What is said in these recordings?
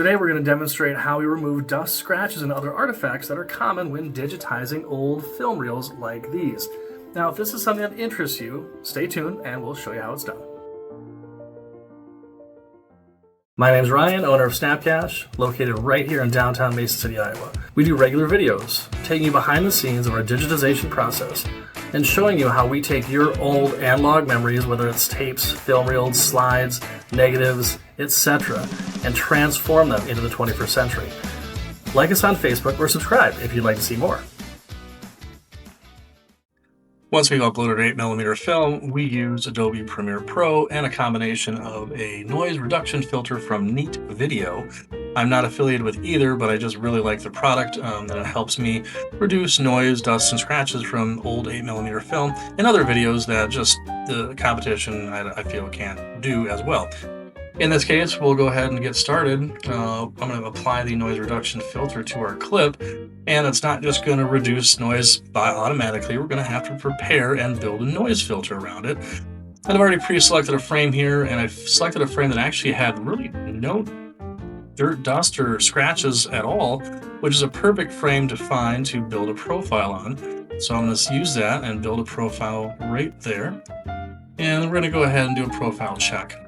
Today we're going to demonstrate how we remove dust, scratches, and other artifacts that are common when digitizing old film reels like these. Now, if this is something that interests you, stay tuned and we'll show you how it's done. My name's Ryan, owner of Snapcash, located right here in downtown Mason City, Iowa. We do regular videos, taking you behind the scenes of our digitization process and showing you how we take your old analog memories, whether it's tapes, film reels, slides, negatives, etc., and transform them into the 21st century. Like us on Facebook or subscribe if you'd like to see more. Once we've uploaded 8mm film, we use Adobe Premier Pro and a combination of a noise reduction filter from Neat Video. I'm not affiliated with either, but I just really like the product, that it helps me reduce noise, dust, and scratches from old 8mm film and other videos that just the competition I feel can't do as well. In this case, we'll go ahead and get started. I'm going to apply the noise reduction filter to our clip, and it's not just going to reduce noise automatically. We're going to have to prepare and build a noise filter around it. And I've already pre-selected a frame here, and I've selected a frame that actually had really no dirt, dust, or scratches at all, which is a perfect frame to find to build a profile on. So I'm going to use that and build a profile right there. And we're going to go ahead and do a profile check.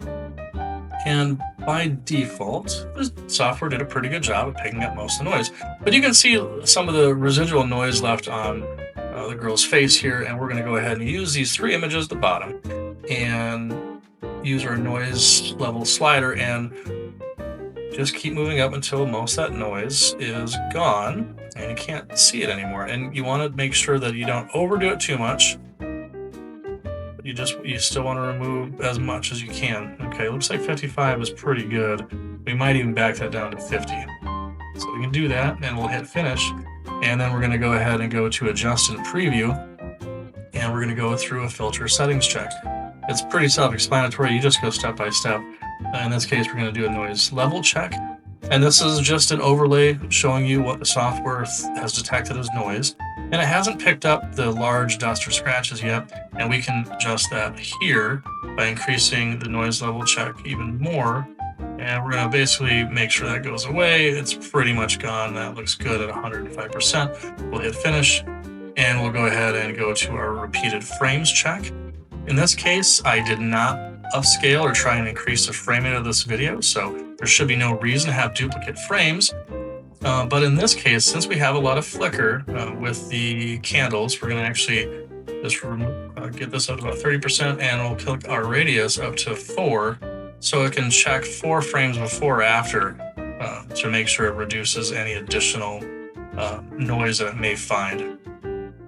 And by default, the software did a pretty good job of picking up most of the noise. But you can see some of the residual noise left on the girl's face here, and we're going to go ahead and use these three images at the bottom and use our noise level slider and just keep moving up until most of that noise is gone and you can't see it anymore. And you want to make sure that you don't overdo it too much. You still want to remove as much as you can. Okay, looks like 55 is pretty good. We might even back that down to 50. So we can do that, and we'll hit finish. And then we're going to go ahead and go to adjust and preview, and we're going to go through a filter settings check. It's pretty self-explanatory. You just go step by step. In this case, we're going to do a noise level check. And this is just an overlay showing you what the software has detected as noise. And it hasn't picked up the large dust or scratches yet, and we can adjust that here by increasing the noise level check even more. And we're going to basically make sure that goes away. It's pretty much gone. That looks good at 105%. We'll hit finish, and we'll go ahead and go to our repeated frames check. In this case, I did not upscale or try and increase the frame rate of this video, so there should be no reason to have duplicate frames. But in this case, since we have a lot of flicker with the candles, we're going to actually just get this up to about 30%, and we'll click our radius up to 4, so it can check 4 frames before or after to make sure it reduces any additional noise that it may find.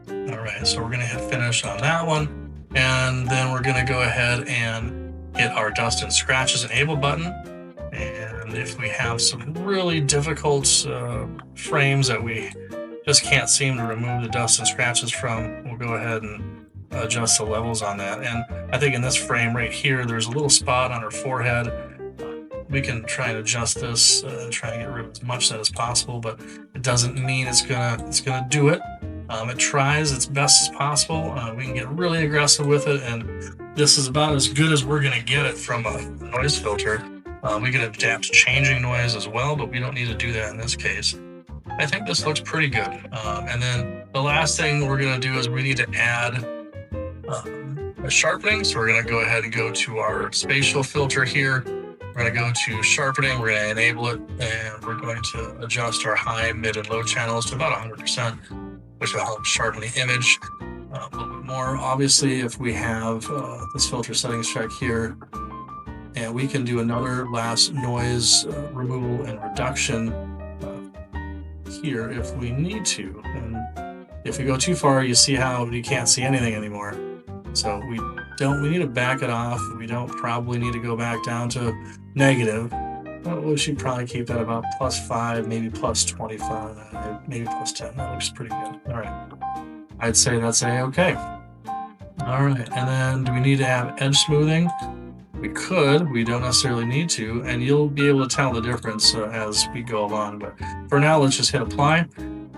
All right, so we're going to hit finish on that one, and then we're going to go ahead and hit our dust and scratches enable button. And if we have some really difficult frames that we just can't seem to remove the dust and scratches from, we'll go ahead and adjust the levels on that. And I think in this frame right here, there's a little spot on her forehead. We can try and adjust this and try and get rid of as much of that as possible, but it doesn't mean it's gonna do it. It tries its best as possible. We can get really aggressive with it, and this is about as good as we're gonna get it from a noise filter. We can adapt to changing noise as well, but we don't need to do that in this case. I think this looks pretty good. And then the last thing we're going to do is we need to add a sharpening. So we're going to go ahead and go to our spatial filter here. We're going to go to sharpening. We're going to enable it, and we're going to adjust our high, mid, and low channels to about 100%, which will help sharpen the image a little bit more. Obviously, if we have this filter settings check here, and we can do another last noise removal and reduction here if we need to. And if we go too far, you see how you can't see anything anymore. So we need to back it off. We don't probably need to go back down to negative. Well, we should probably keep that about +5, maybe +25, maybe +10. That looks pretty good. All right. I'd say that's A-okay. All right. And then do we need to have edge smoothing? We could, we don't necessarily need to, and you'll be able to tell the difference as we go along. But for now, let's just hit apply,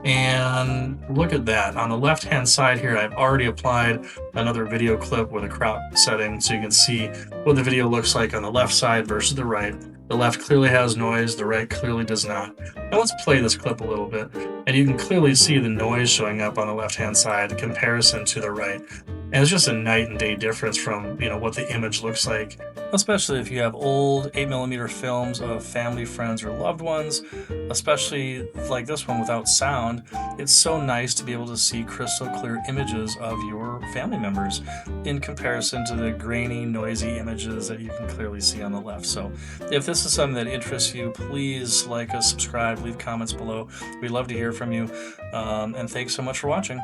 and look at that. On the left-hand side here, I've already applied another video clip with a crop setting, so you can see what the video looks like on the left side versus the right. The left clearly has noise, the right clearly does not. Now let's play this clip a little bit, and you can clearly see the noise showing up on the left-hand side in comparison to the right. And it's just a night and day difference from, what the image looks like. Especially if you have old 8mm films of family, friends, or loved ones, especially like this one without sound. It's so nice to be able to see crystal clear images of your family members in comparison to the grainy, noisy images that you can clearly see on the left. So if this is something that interests you, please like us, subscribe, leave comments below. We'd love to hear from you. And thanks so much for watching.